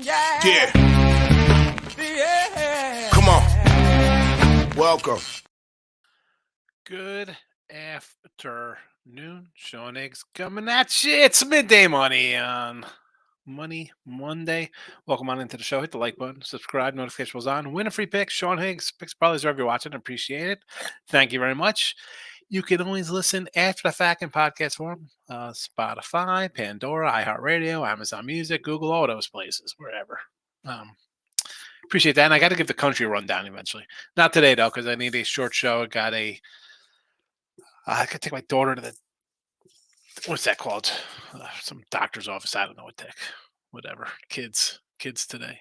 Yeah. Come on. Welcome. Good afternoon. Sean Higgs coming at you. It's midday money on Money Monday. Welcome on into the show. Hit the like button, subscribe, notifications on. Win a free pick. Sean Higgs, picks probably wherever you're watching. Appreciate it. Thank you very much. You can always listen after the fact in podcast form. Spotify, Pandora, iHeartRadio, Amazon Music, Google, all those places, wherever. Appreciate that. And I got to give the country a rundown eventually. Not today, though, because I need a short show. I could take my daughter to what's that called? Some doctor's office. I don't know what the heck. Whatever. Kids today.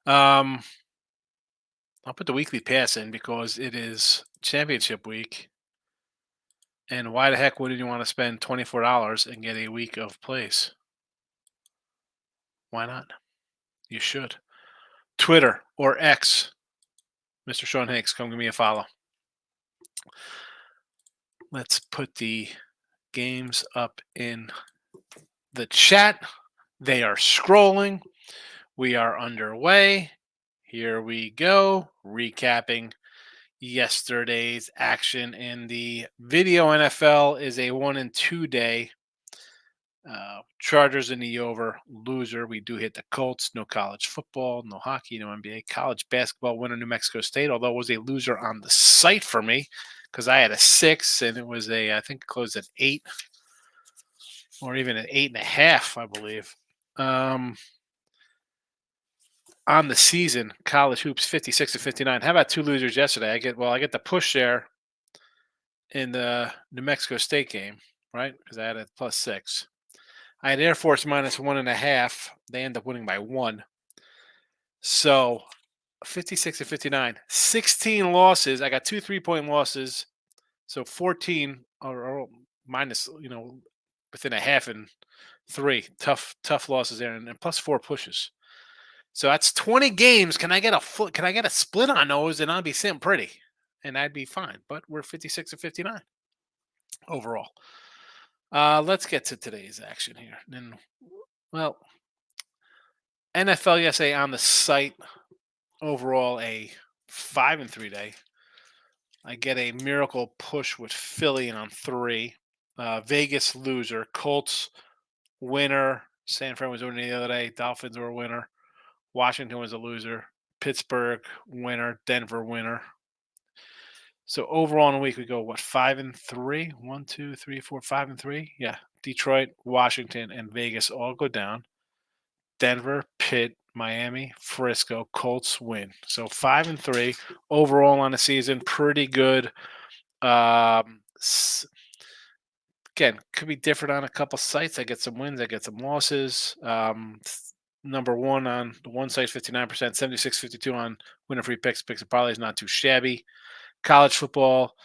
I'll put the weekly pass in because it is championship week. And why the heck wouldn't you want to spend $24 and get a week of plays? Why not? You should. Twitter or X, Mr. Sean Higgs, come give me a follow. Let's put the games up in the chat. They are scrolling. We are underway. Here we go. Recapping yesterday's action in the video NFL is a 1-2 day. Chargers in the over, loser. We do hit the Colts. No college football, no hockey, no NBA. College basketball winner, New Mexico State, although it was a loser on the site for me because I had a 6 and it was I think it closed at 8 or even at 8.5, I believe. On the season, college hoops 56-59. How about 2 losers yesterday? I get the push there in the New Mexico State game, right? Because I had a +6. I had Air Force -1.5. They end up winning by 1. So 56-59. 16 losses. I got 2 3-point losses. So 14 or minus, within a half and 3. Tough losses there, and +4 pushes. So that's 20 games. Can I get a split on those, and I'll be sitting pretty, and I'd be fine. But we're 56-59 overall. Let's get to today's action here. And NFL USA on the site overall a 5-3 day. I get a miracle push with Philly on 3. Vegas loser. Colts winner. San Fran was winning the other day. Dolphins were a winner. Washington was a loser. Pittsburgh winner. Denver winner. So overall in a week we go 5-3? 1, 2, 3, 4, 5-3. Yeah. Detroit, Washington, and Vegas all go down. Denver, Pitt, Miami, Frisco, Colts win. So 5-3 overall on the season. Pretty good. Again, could be different on a couple sites. I get some wins, I get some losses. Number one on the one site, 59%, 76-52 on winner free picks. Picks and parlays, not too shabby. College football,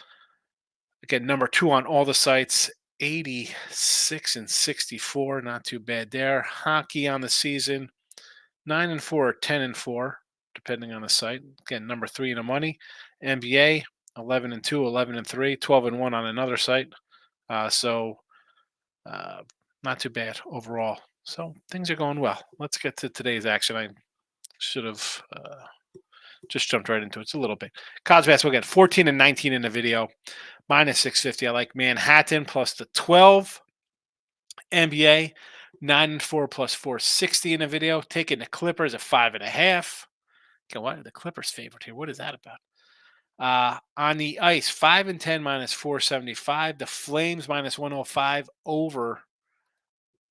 again, number 2 on all the sites, 86-64, not too bad there. Hockey on the season, 9-4 or 10-4, depending on the site. Again, number 3 in the money. NBA, 11-2, 11-3, 12-1 on another site. So not too bad overall. So things are going well. Let's get to today's action. I should have just jumped right into it. It's a little bit. College basketball again, 14-19 in the video, -650. I like Manhattan plus the 12. NBA, 9-4 plus 460 in the video. Taking the Clippers at 5.5. Okay, why are the Clippers favored here? What is that about? On the ice, 5-10 -475. The Flames -105 over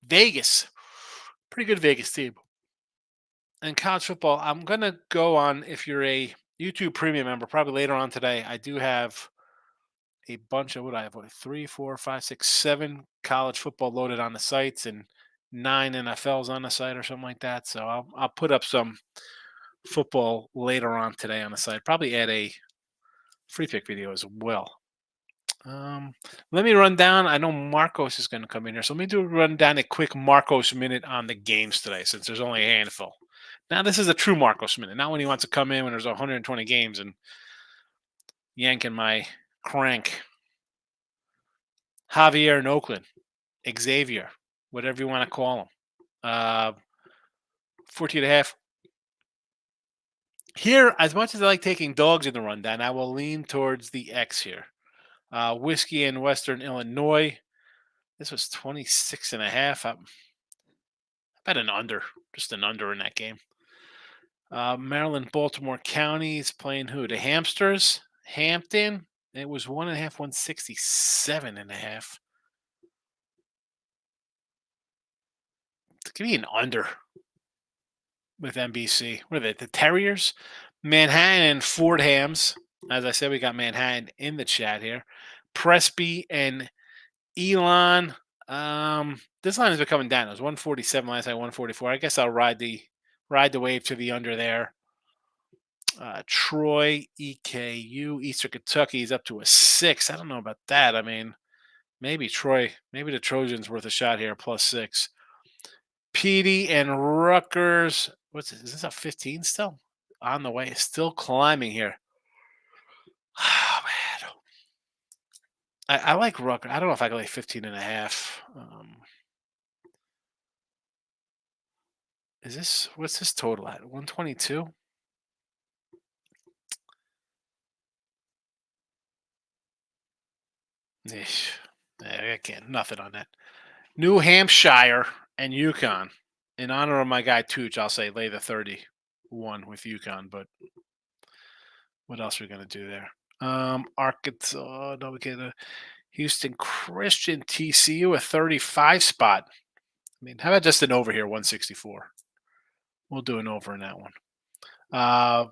Vegas. Pretty good Vegas team. And college football, I'm going to go on, if you're a YouTube premium member, probably later on today, I do have a bunch of 3, 4, 5, 6, 7 college football loaded on the sites and 9 NFLs on the site or something like that. So I'll put up some football later on today on the site. Probably add a free pick video as well. Let me run down. I know Marcos is going to come in here, so let me run down a quick Marcos minute on the games today, since there's only a handful. Now, this is a true Marcos minute, not when he wants to come in when there's 120 games and yanking my crank. Javier in Oakland, Xavier, whatever you want to call him. 14 and a half. Here, as much as I like taking dogs in the rundown, I will lean towards the X here. Whiskey in Western Illinois. This was 26 and a half. I bet an under, just an under in that game. Maryland, Baltimore counties playing who? The Hamsters, Hampton. It was 1.5, 167 and a half. Give me an under with NBC. What are they? The Terriers, Manhattan, and Fordhams. As I said, we got Manhattan in the chat here. Presby and Elon. This line has been coming down. It was 147 last night, 144. I guess I'll ride the wave to the under there. Troy, EKU, Eastern Kentucky is up to a 6. I don't know about that. I mean, maybe Troy, maybe the Trojans worth a shot here, +6. Petey and Rutgers. What's this? Is this a 15 still? On the way, still climbing here. Oh, man. I like Rutgers. I don't know if I can like 15 and a half. What's this total at? 122? I can't. Nothing on that. New Hampshire and Yukon. In honor of my guy Tooch, I'll say lay the 31 with Yukon. But what else are we gonna do there? Arkansas. No, we get a Houston Christian TCU a 35 spot. I mean, how about just an over here, 164? We'll do an over in that one.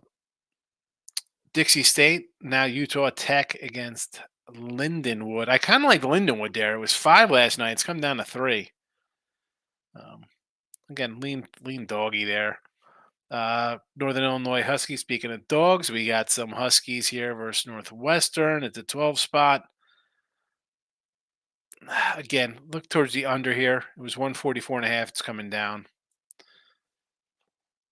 Dixie State, now Utah Tech against Lindenwood. I kind of like Lindenwood there. It was 5 last night. It's come down to 3. Again, lean doggy there. Northern Illinois Huskies. Speaking of dogs, we got some Huskies here versus Northwestern at the 12 spot. Again, look towards the under here. It was 144 and a half. It's coming down.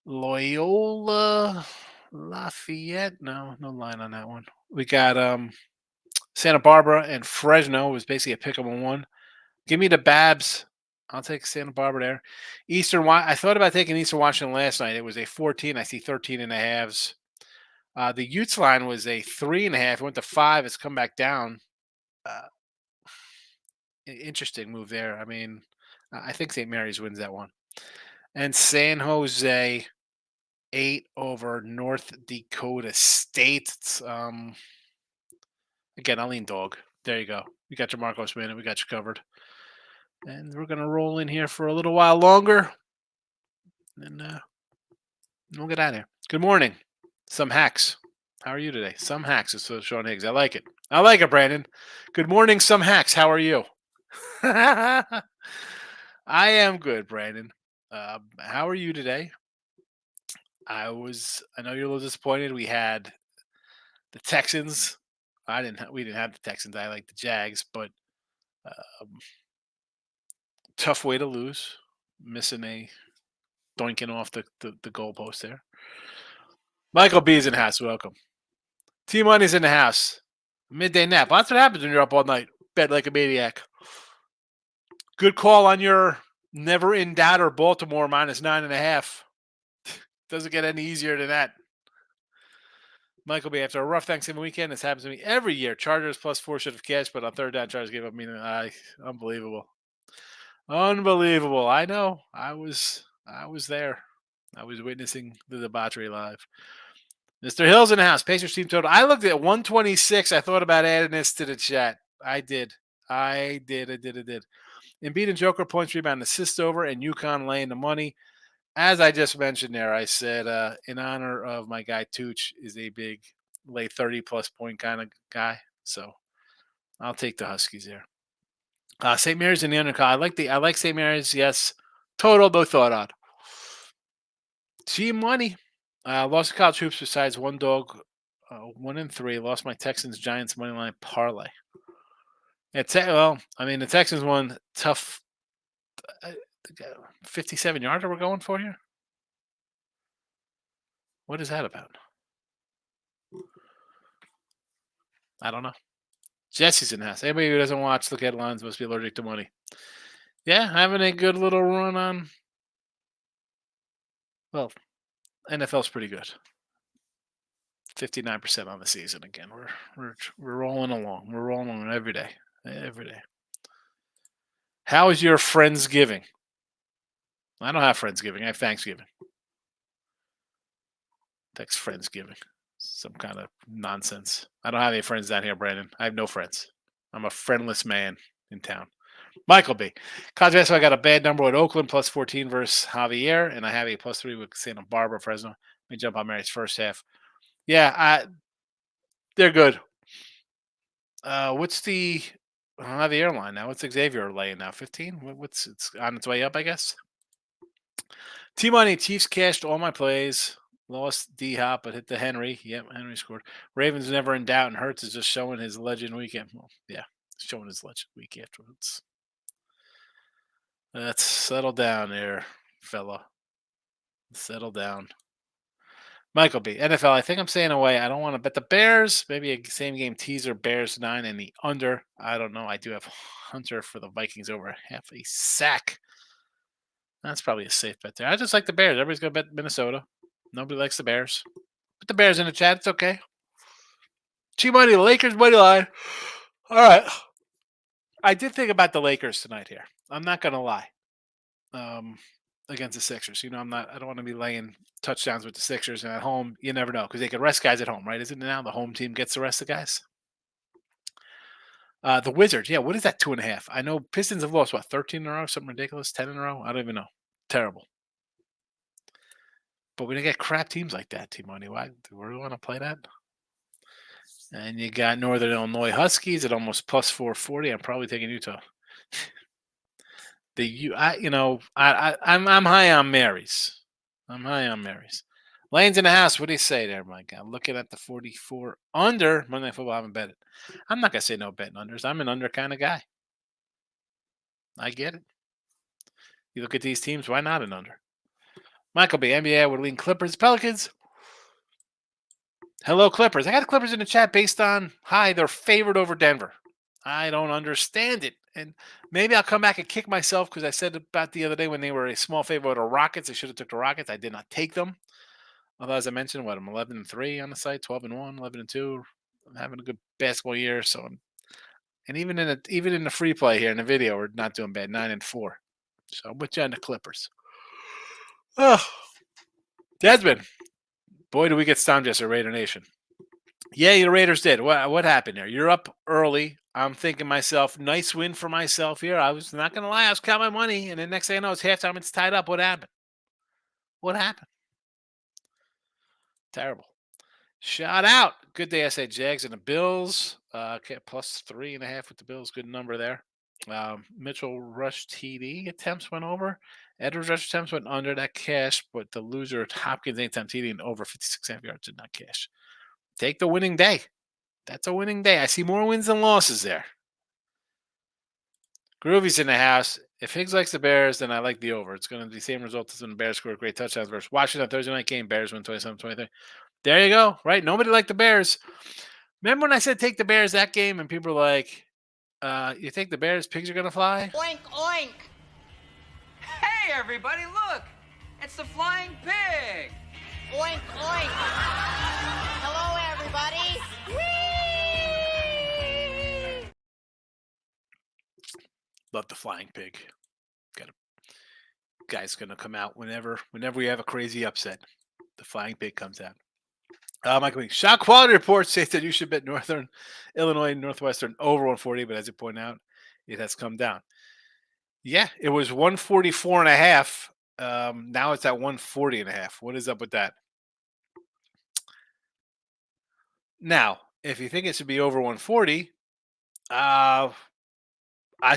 Loyola Lafayette. No line on that one. We got Santa Barbara and Fresno was basically a pick 'em on one. Give me the Babs. I'll take Santa Barbara there. I thought about taking Eastern Washington last night. It was a 14. I see 13 and a halves. The Utes line was a 3.5. It went to 5. It's come back down. Interesting move there. I mean, I think St. Mary's wins that one. And San Jose 8 over North Dakota State. Again, I'll lean dog. There you go. We got your Marcos Minute. We got you covered. And we're going to roll in here for a little while longer. And we'll get out of here. Good morning. Some hacks. How are you today? Some hacks is Sean Higgs. I like it. I like it, Brandon. Good morning, some hacks. How are you? I am good, Brandon. How are you today? I know you're a little disappointed. We had the Texans. We didn't have the Texans. I like the Jags, but tough way to lose. Missing a doinking off the goalpost there. Michael B's in the house. Welcome. T-Money's in the house. Midday nap. Well, that's what happens when you're up all night. Bed like a maniac. Good call on your never in doubt or Baltimore -9.5. Doesn't get any easier than that. Michael B. After a rough Thanksgiving weekend, this happens to me every year. Chargers +4 should have cashed, but on third down, Chargers gave up. Unbelievable. Unbelievable. I know. I was there. I was witnessing the debauchery live. Mr. Hill's in the house. Pacers team total. I looked at 126. I thought about adding this to the chat. I did. Embiid and Joker points, rebound, assist over, and UConn laying the money. As I just mentioned there, I said in honor of my guy Tooch is a big lay 30+ point kind of guy. So I'll take the Huskies there. St. Mary's in the undercard. I like St. Mary's. Yes, total no thought on. Team money. Lost to college hoops besides one dog. 1-3. Lost my Texans Giants money line parlay. The Texans won tough. 57 yarder we're going for here. What is that about? I don't know. Jesse's in the house. Anybody who doesn't watch the headlines must be allergic to money. Yeah, having a good little run on Well, NFL's pretty good. 59% on the season again. We're rolling along. We're rolling along every day. Every day. How is your Friendsgiving? I don't have Friendsgiving. I have Thanksgiving. Text Friendsgiving. Some kind of nonsense. I don't have any friends down here, Brandon. I have no friends. I'm a friendless man in town. Michael B. College basketball, I got a bad number with Oakland, plus 14 versus Javier, and I have a plus 3 with Santa Barbara, Fresno. Let me jump on Mary's first half. Yeah, they're good. What's the Javier line now? What's Xavier laying now? 15? What's it's on its way up, I guess? T-Money, Chiefs cashed all my plays. Lost D-Hop, but hit the Henry. Yep, Henry scored. Ravens never in doubt, and Hurts is just showing his legend weekend. Well, yeah, showing his legend week afterwards. Let's settle down there, fella. Settle down. Michael B. NFL, I think I'm staying away. I don't want to bet the Bears. Maybe a same game teaser, Bears 9 and the under. I don't know. I do have Hunter for the Vikings over half a sack. That's probably a safe bet there. I just like the Bears. Everybody's going to bet Minnesota. Nobody likes the Bears. Put the Bears in the chat. It's okay. G-Money, Lakers money line. All right. I did think about the Lakers tonight here. I'm not going to lie. Against the Sixers. I don't want to be laying touchdowns with the Sixers, and at home, you never know because they can rest guys at home, right? Isn't it now the home team gets the rest of the guys? The Wizards, yeah, what is that 2.5? I know Pistons have lost, 13 in a row, something ridiculous, 10 in a row? I don't even know. Terrible. But we don't get crap teams like that, T-Money. Why do we really want to play that? And you got Northern Illinois Huskies at almost plus 440. I'm probably taking Utah. I'm high on Mary's. Lane's in the house. What do you say there, my guy? Looking at the 44 under Monday Night Football. I haven't bet it. I'm not gonna say no betting unders. I'm an under kind of guy. I get it. You look at these teams. Why not an under? Michael B. NBA would lean Clippers, Pelicans. Hello, Clippers. I got the Clippers in the chat based on they're favored over Denver. I don't understand it. And maybe I'll come back and kick myself because I said about the other day when they were a small favorite over the Rockets, I should have took the Rockets. I did not take them. Although, as I mentioned, I'm 11-3 on the site, 12-1, 11-2. I'm having a good basketball year, and even in the free play here in the video, we're not doing bad, 9-4. So I'm with you on the Clippers. Oh, Desmond, boy, do we get stomped yesterday, Raider Nation. Yeah, the Raiders did. What happened there? You're up early. I'm thinking myself, nice win for myself here. I was not going to lie. I was counting my money. And the next thing I know, it's halftime. It's tied up. What happened? Terrible. Shout out. Good day, I say Jags and the Bills. Okay, plus 3.5 with the Bills. Good number there. Mitchell Rush TD attempts went over. Edwards Rush attempts went under that cash, but the loser Hopkins anytime TD and over 56.5 yards did not cash. Take the winning day. That's a winning day. I see more wins than losses there. Groovy's in the house. If Higgs likes the Bears, then I like the over. It's going to be the same result as when the Bears score great touchdowns versus Washington Thursday night game. Bears win 27-23. There you go. Right? Nobody liked the Bears. Remember when I said take the Bears that game and people were like, you think the Bears, pigs are going to fly? Oink, oink. Hey, everybody, look. It's the flying pig. Oink, oink. Hello, everybody. Whee! Love the flying pig. Guy's going to come out whenever we have a crazy upset. The flying pig comes out. Michael, shot quality reports say that you should bet Northern Illinois Northwestern over 140, but as you point out, it has come down. Yeah, it was 144.5. Now it's at 140.5. What is up with that? Now, if you think it should be over 140, I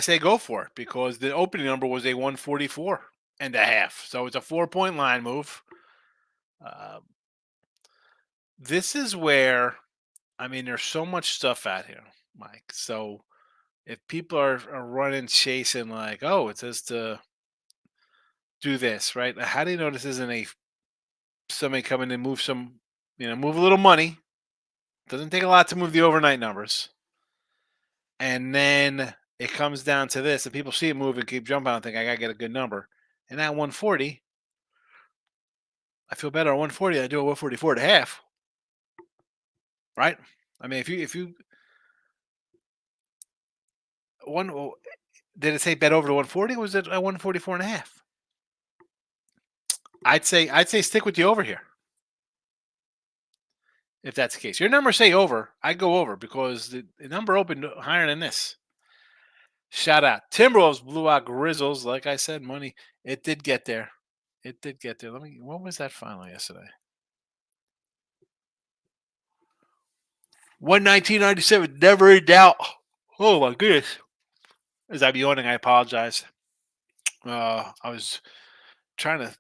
say go for it because the opening number was a 144.5. So it's a 4-point line move. This is where, there's so much stuff out here, Mike. So if people are running, chasing like, oh, it says to do this, right? How do you know this isn't somebody coming in move move a little money? Doesn't take a lot to move the overnight numbers. And then it comes down to this, and people see it move and keep jumping out and think, I got to get a good number. And at 140, I feel better at 140 than I do at 144 and a half. Right? I mean, if you one did it say bet over to 140? Or was it at 144 and a half? I'd say stick with the over here. If that's the case, your numbers say over. I go over because the number opened higher than this. Shout out Timberwolves blew out Grizzles. Like I said, money. It did get there. It did get there. What was that final yesterday? 119.97. Never in doubt. Oh my goodness. As I'm yawning, I apologize. I was trying to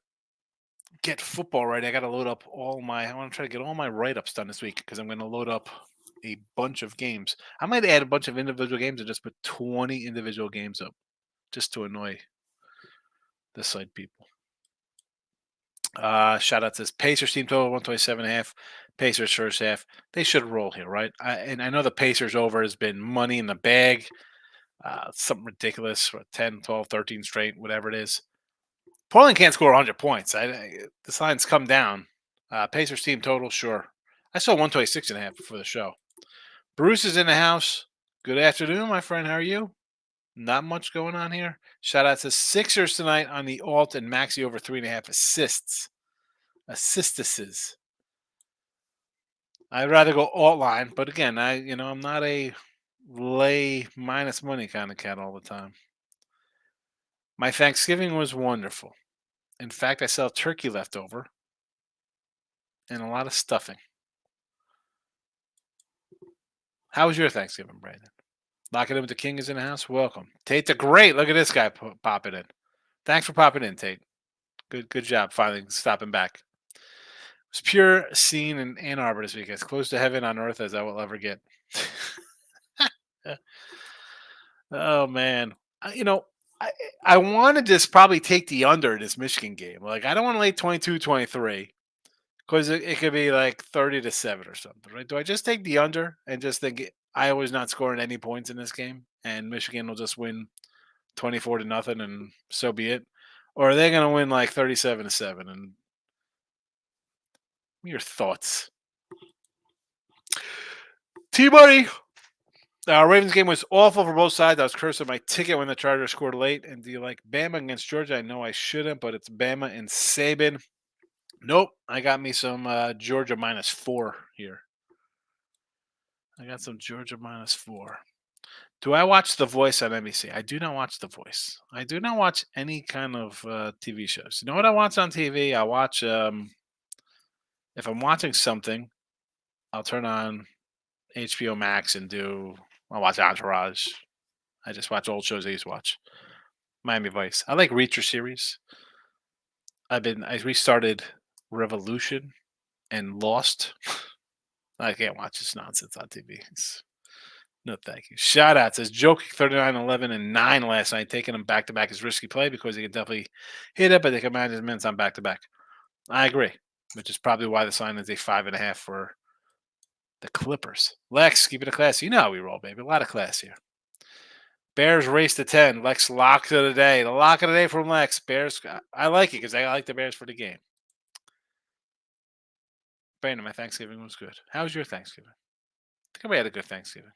get football right. I got to load up I want to try to get all my write-ups done this week because I'm going to load up a bunch of games. I might add a bunch of individual games and just put 20 individual games up just to annoy the site people. Shout out to this Pacers team total 127.5. Pacers first half. They should roll here, right? And I know the Pacers over has been money in the bag. Something ridiculous, 10, 12, 13 straight, whatever it is. Portland can't score 100 points. This line's come down. Pacers team total, sure. I saw 126.5 before the show. Bruce is in the house. Good afternoon, my friend. How are you? Not much going on here. Shout out to Sixers tonight on the alt and Maxi over 3.5 assists. Assistuses. I'd rather go alt line, but again, I'm not a lay minus money kind of cat all the time. My Thanksgiving was wonderful. In fact, I saw turkey left over and a lot of stuffing. How was your Thanksgiving, Brandon? Locking in with the King is in the house. Welcome. Tate the Great. Look at this guy popping in. Thanks for popping in, Tate. Good job finally stopping back. It was pure scene in Ann Arbor this week. As close to heaven on earth as I will ever get. Oh, man. I want to just probably take the under in this Michigan game. Like, I don't want to lay 22-23 because it could be like 30-7 or something, right? Do I just take the under and just think Iowa's not scoring any points in this game and Michigan will just win 24-0 and so be it? Or are they going to win like 37-7? And your thoughts? T-Buddy. Ravens game was awful for both sides. I was cursing my ticket when the Chargers scored late. And do you like Bama against Georgia? I know I shouldn't, but it's Bama and Saban. Nope. I got me some Georgia -4 here. I got some Georgia -4. Do I watch The Voice on NBC? I do not watch The Voice. I do not watch any kind of TV shows. You know what I watch on TV? I watch, if I'm watching something, I'll turn on HBO Max and I'll watch Entourage. I just watch old shows I used to watch. Miami Vice. I like Reacher series. I restarted Revolution and Lost. I can't watch this nonsense on TV. No, thank you. Shout out says Jokic 39, 11, and 9 last night. Taking them back to back is risky play because he can definitely hit it, but they can manage his minutes on back to back. I agree, which is probably why the sign is a 5.5 for the Clippers. Lex, keep it a class. You know how we roll, baby. A lot of class here. Bears race to 10. Lex lock of the day. The lock of the day from Lex. Bears. I like it because I like the Bears for the game. Brandon, my Thanksgiving was good. How was your Thanksgiving? I think we had a good Thanksgiving.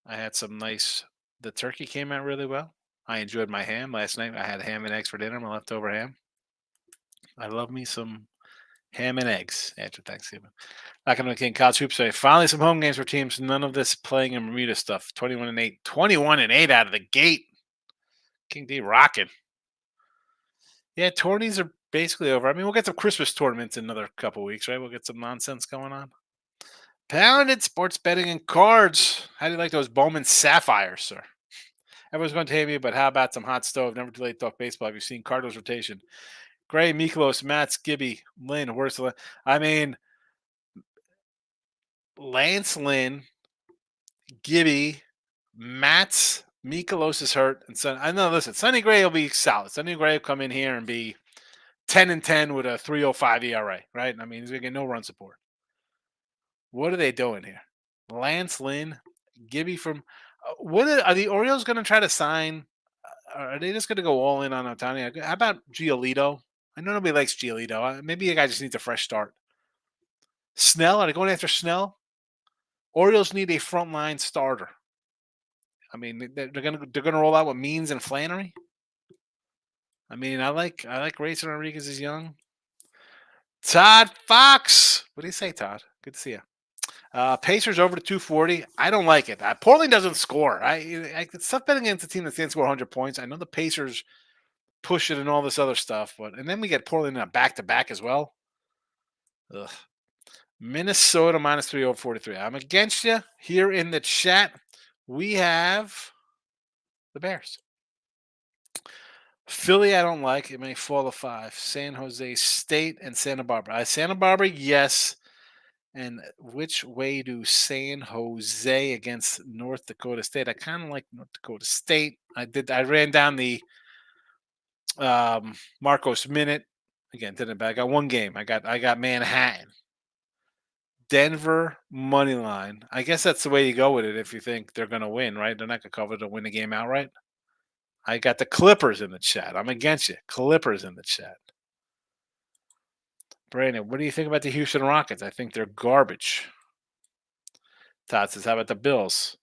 I had the turkey came out really well. I enjoyed my ham last night. I had ham and eggs for dinner, my leftover ham. I love me some ham and eggs after Thanksgiving. Back on the King College Hoops today. Finally, some home games for teams. None of this playing in Bermuda stuff. 21-8. 21-8 out of the gate. King D rocking. Yeah, tourneys are basically over. I mean, we'll get some Christmas tournaments in another couple weeks, right? We'll get some nonsense going on. Pounded sports betting and cards. How do you like those Bowman Sapphires, sir? Everyone's going to hate me, but how about some hot stove? Never too late to talk baseball. Have you seen Cardinals rotation? Gray, Miklos, Matz, Gibby, Lynn, Wurstel. I mean, Lance Lynn, Gibby, Matz, Mikolos is hurt. And I know, listen, Sonny Gray will be solid. Sonny Gray will come in here and be 10-10 with a 3.05 ERA, right? I mean, he's going to get no run support. What are they doing here? Lance Lynn, Gibby from are the Orioles going to try to sign? Are they just going to go all in on Otani? How about Giolito? I know nobody likes Giolito. Maybe the guy just needs a fresh start. Snell, are they going after Snell? Orioles need a frontline starter. I mean, they're gonna roll out with Means and Flannery. I mean, I like Rayson Rodriguez is young. Todd Fox. What do you say, Todd? Good to see you. Pacers over to 240. I don't like it. Portland doesn't score. It's tough betting against a team that can't score 100 points. I know the Pacers push it and all this other stuff, and then we get Portland in a back-to-back as well. Ugh. Minnesota minus 3 over 43. I'm against you here in the chat. We have the Bears. Philly, I don't like. It may fall to 5. San Jose State and Santa Barbara. Santa Barbara, yes. And which way do San Jose against North Dakota State? I kind of like North Dakota State. I ran down the Marcos minute again. Didn't I got one game. I got Manhattan, Denver money line. I guess that's the way you go with it if you think they're going to win, right? They're not going to cover to win the game outright. I got the Clippers in the chat. I'm against you. Clippers in the chat. Brandon, what do you think about the Houston Rockets? I think they're garbage. Todd says, how about the Bills?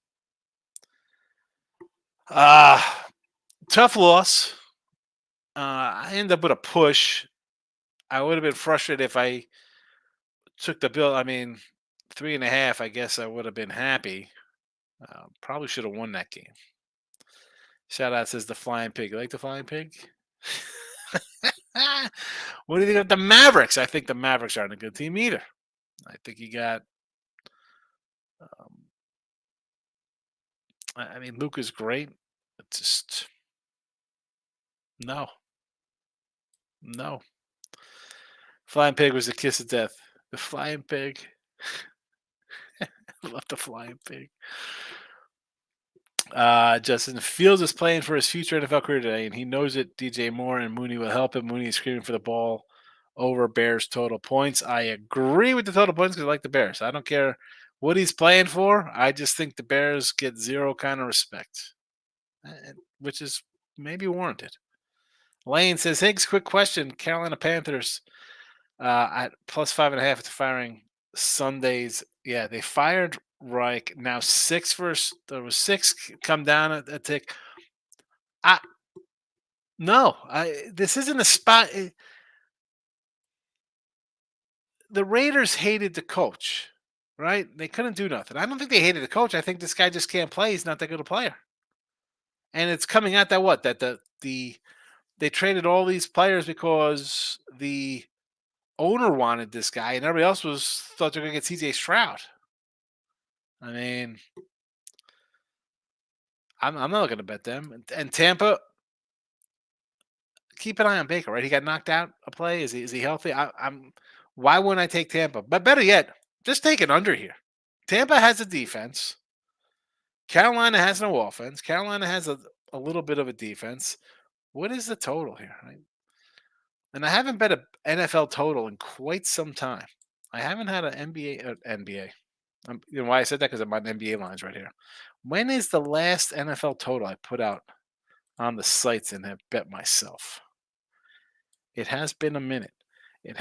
Tough loss. I ended up with a push. I would have been frustrated if I took the Bill. I mean, 3.5, I guess I would have been happy. Probably should have won that game. Shout out says the Flying Pig. You like the Flying Pig? What do you think of the Mavericks? I think the Mavericks aren't a good team either. I think you got. I mean, Luke is great. It's just no. Flying Pig was the kiss of death. The Flying Pig. I love the Flying Pig. Justin Fields is playing for his future NFL career today, and he knows it. DJ Moore and Mooney will help him. Mooney is screaming for the ball over Bears total points. I agree with the total points because I like the Bears. I don't care what he's playing for. I just think the Bears get zero kind of respect, which is maybe warranted. Lane says, Higgs, quick question. Carolina Panthers at plus 5.5 after firing Sundays. Yeah, they fired Reich. Now 6 first. There was 6 come down a tick. This isn't a spot. The Raiders hated the coach, right? They couldn't do nothing. I don't think they hated the coach. I think this guy just can't play. He's not that good a player. And it's coming out that they traded all these players because the owner wanted this guy, and everybody else thought they're going to get CJ Stroud. I mean, I'm not going to bet them. And Tampa, keep an eye on Baker, right? He got knocked out a play. Is he healthy? Why wouldn't I take Tampa? But better yet, just take it under here. Tampa has a defense. Carolina has no offense. Carolina has a little bit of a defense. What is the total here? Right? And I haven't bet an NFL total in quite some time. I haven't had an NBA. You know why I said that? Because I'm on NBA lines right here. When is the last NFL total I put out on the sites and have bet myself? It has been a minute. Well,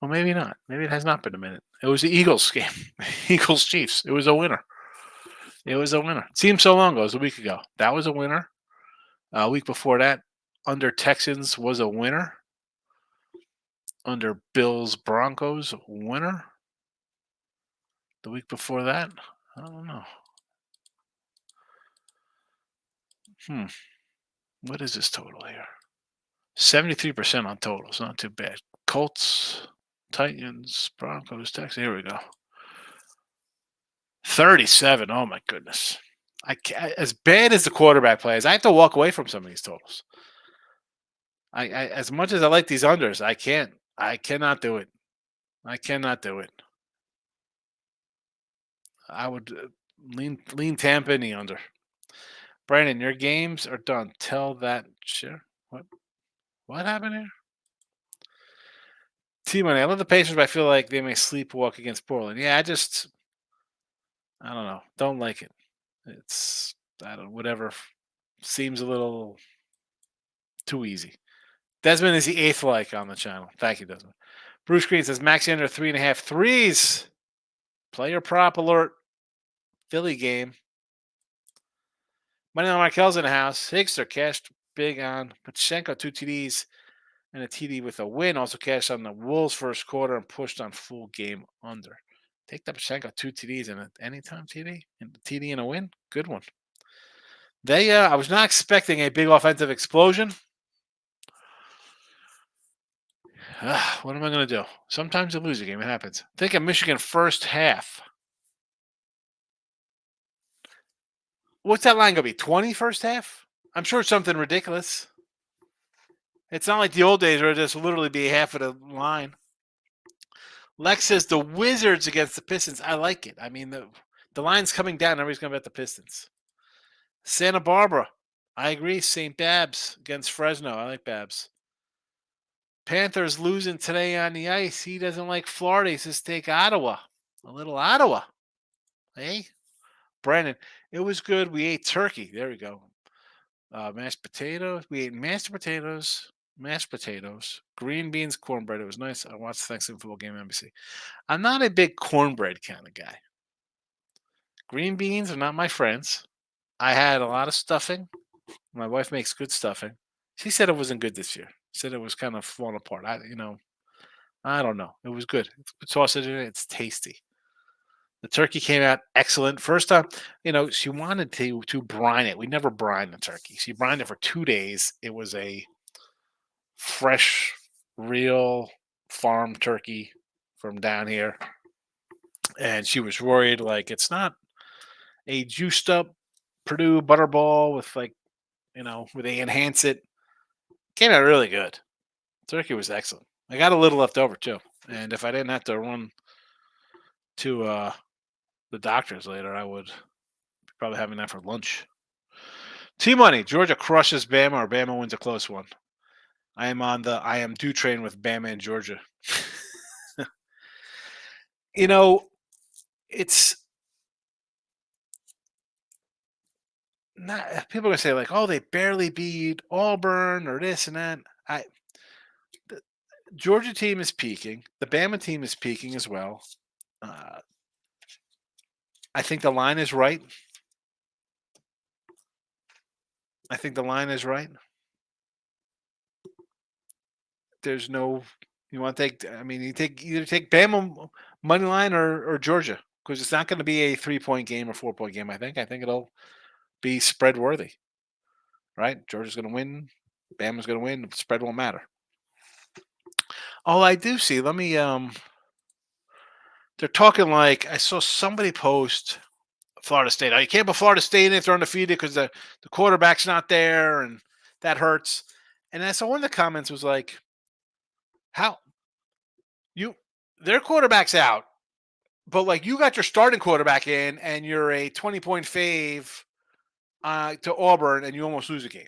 maybe not. Maybe it has not been a minute. It was the Eagles game. Eagles Chiefs. It was a winner. It seemed so long ago. It was a week ago. That was a winner. A week before that, under Texans was a winner. Under Bills Broncos, winner. The week before that, I don't know. What is this total here? 73% on totals. Not too bad. Colts, Titans, Broncos, Texans. Here we go. 37. Oh, my goodness. As bad as the quarterback plays, I have to walk away from some of these totals. I as much as I like these unders, I can't. I cannot do it. I would lean Tampa in the under. Brandon, your games are done. Tell that share. What happened here? T-Money, I love the Pacers, but I feel like they may sleepwalk against Portland. Yeah, I don't know. Don't like it. It's whatever seems a little too easy. Desmond is the 8th like on the channel. Thank you, Desmond. Bruce Green says Max under 3.5 threes. Player prop alert. Philly game. Money on Markel's in the house. Higgs cashed big on Pachenko, 2 TDs and a TD with a win. Also cashed on the Wolves first quarter and pushed on full game under. Take the Pachenko, 2 TDs and an anytime TD and a TD and a win. Good one. I was not expecting a big offensive explosion. What am I going to do? Sometimes you lose a game. It happens. Think of Michigan first half. What's that line going to be? 20 first half? I'm sure it's something ridiculous. It's not like the old days where it just literally be half of the line. Lex says the Wizards against the Pistons. I like it. I mean, the line's coming down. Everybody's going to bet the Pistons. Santa Barbara. I agree. St. Babs against Fresno. I like Babs. Panthers losing today on the ice. He doesn't like Florida. He says take Ottawa. A little Ottawa. Hey, Brandon. It was good. We ate turkey. There we go. Mashed potatoes. We ate mashed potatoes, green beans, cornbread. It was nice. I watched the Thanksgiving football game on NBC. I'm not a big cornbread kind of guy. Green beans are not my friends. I had a lot of stuffing. My wife makes good stuffing. She said it wasn't good this year. Said it was kind of falling apart. I don't know. It was good. Put sausage in it. It's tasty. The turkey came out excellent. First time, she wanted to brine it. We never brine the turkey. She brined it for 2 days. It was a fresh, real farm turkey from down here. And she was worried, like, it's not a juiced up Purdue butterball with where they enhance it. Came out really good. Turkey was excellent. I got a little left over too. And if I didn't have to run to the doctors later, I would be probably having that for lunch. T-Money. Georgia crushes Bama or Bama wins a close one. I am due train with Bama and Georgia. It's not, people are gonna say like, oh, they barely beat Auburn or this and that. The Georgia team is peaking. The Bama team is peaking as well. I think the line is right. There's no. You want to take? I mean, either take Bama money line or Georgia, because it's not going to be a 3-point game or 4-point game. I think it'll be spread worthy. Right? Georgia's going to win. Bama's going to win. The spread won't matter. Oh, I do see. Let me. They're talking like I saw somebody post Florida State. Oh, you can't put Florida State in if they're undefeated because the quarterback's not there, and that hurts. And I saw one of the comments was like, how their quarterback's out, but like you got your starting quarterback in and you're a 20-point fave to Auburn and you almost lose a game.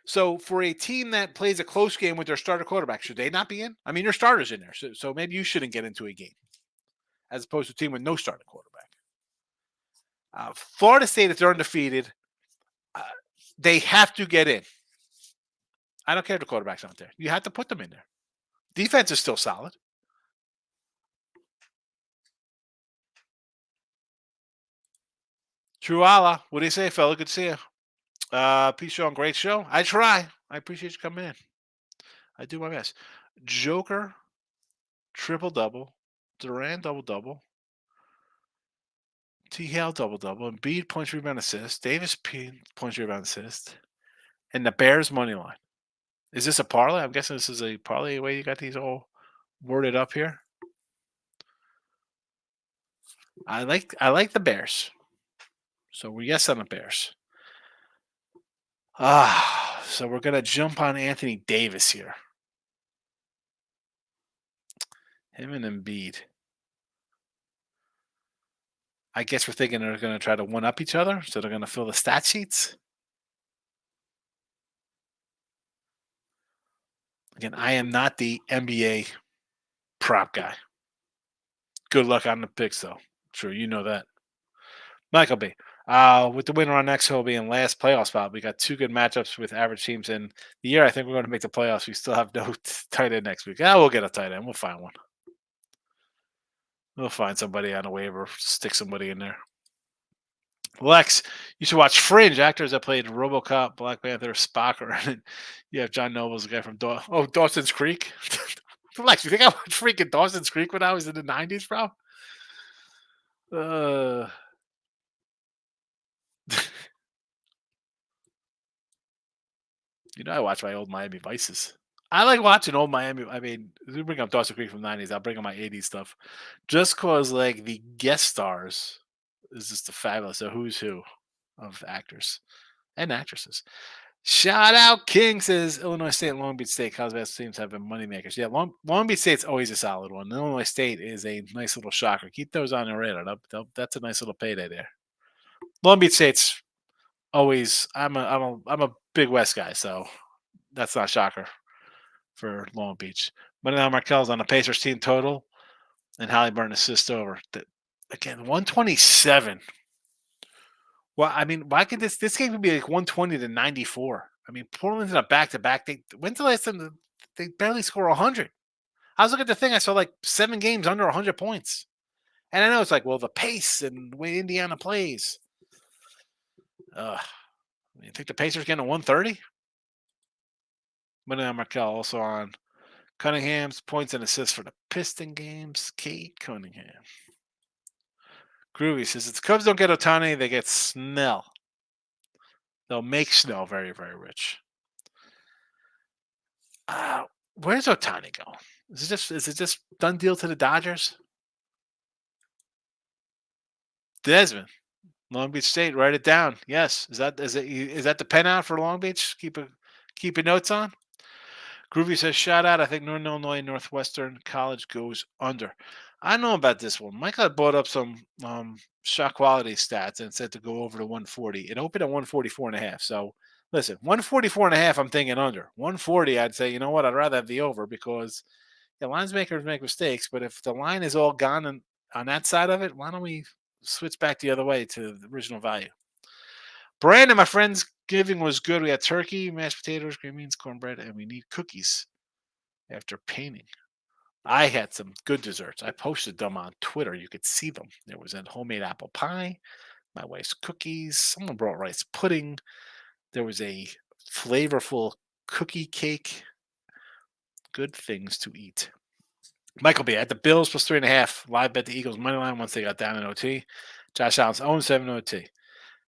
So for a team that plays a close game with their starter quarterback, should they not be in? I mean, your starter's in there. So maybe you shouldn't get into a game as opposed to a team with no starting quarterback. Florida State, if they're undefeated, they have to get in. I don't care if the quarterback's not there. You have to put them in there. Defense is still solid. True Allah. What do you say, fella? Good to see you. Peace, Sean. Great show. I try. I appreciate you coming in. I do my best. Joker, triple-double. Durant, double-double. T. Hale, double-double. Embiid, points, rebound, assist. Davis, points, rebound, assist. And the Bears money line. Is this a parlay? I'm guessing this is a parlay way you got these all worded up here. I like the Bears. So we're yes on the Bears. So we're going to jump on Anthony Davis here. Him and Embiid. I guess we're thinking they're going to try to one-up each other, so they're going to fill the stat sheets. Again, I am not the NBA prop guy. Good luck on the picks, though. Sure, you know that. Michael B. With the winner on next, he'll be in last playoff spot. We got two good matchups with average teams in the year. I think we're going to make the playoffs. We still have no tight end next week. We'll get a tight end. We'll find one. We'll find somebody on a waiver, stick somebody in there. Lex, you should watch Fringe. Actors that played RoboCop, Black Panther, Spock, or you have John Noble's the guy from Dawson's Creek. Lex, you think I watched freaking Dawson's Creek when I was in the 90s, bro? I watch my old Miami Vices. I like watching old Miami. I mean, we bring up Dawson Creek from the 90s. I'll bring up my 80s stuff. Just because, like, the guest stars is just a fabulous. Who's who of actors and actresses. Shout out King says Illinois State and Long Beach State college basketball teams have been moneymakers. Yeah, Long Beach State's always a solid one. Illinois State is a nice little shocker. Keep those on your radar. That's a nice little payday there. Long Beach State's always. I'm a big West guy, so that's not a shocker for Long Beach. But now Markel's on the Pacers team total, and Halliburton assist over. Again, 127. Well, I mean, why could this game could be like 120 to 94? I mean, Portland's in a back-to-back. When's the last time they barely score 100? I was looking at the thing. I saw like 7 games under 100 points. And I know it's like, well, the pace and the way Indiana plays. You think the Pacers getting a 130? But now Markel also on Cunningham's points and assists for the Piston games. Kate Cunningham. Groovy says, if the Cubs don't get Ohtani, they get Snell. They'll make Snell very, very rich. Where's Ohtani going? Is it just done deal to the Dodgers? Desmond, Long Beach State, write it down. Yes. Is that the pen out for Long Beach? Keep your notes on. Groovy says, shout out. I think Northern Illinois Northwestern College goes under. I know about this one. Michael brought up some shot quality stats and said to go over to 140. It opened at 144.5. So listen, 144.5, I'm thinking under. 140, I'd say, you know what? I'd rather have the over because lines makers make mistakes. But if the line is all gone on that side of it, why don't we switch back the other way to the original value? Brandon, my friend's giving was good. We had turkey, mashed potatoes, green beans, cornbread, and we need cookies after painting. I had some good desserts. I posted them on Twitter. You could see them. There was a homemade apple pie, my wife's cookies. Someone brought rice pudding. There was a flavorful cookie cake. Good things to eat. Michael B. At the Bills plus 3.5. Live bet the Eagles money line once they got down in OT. Josh Allen's 0-7 OT.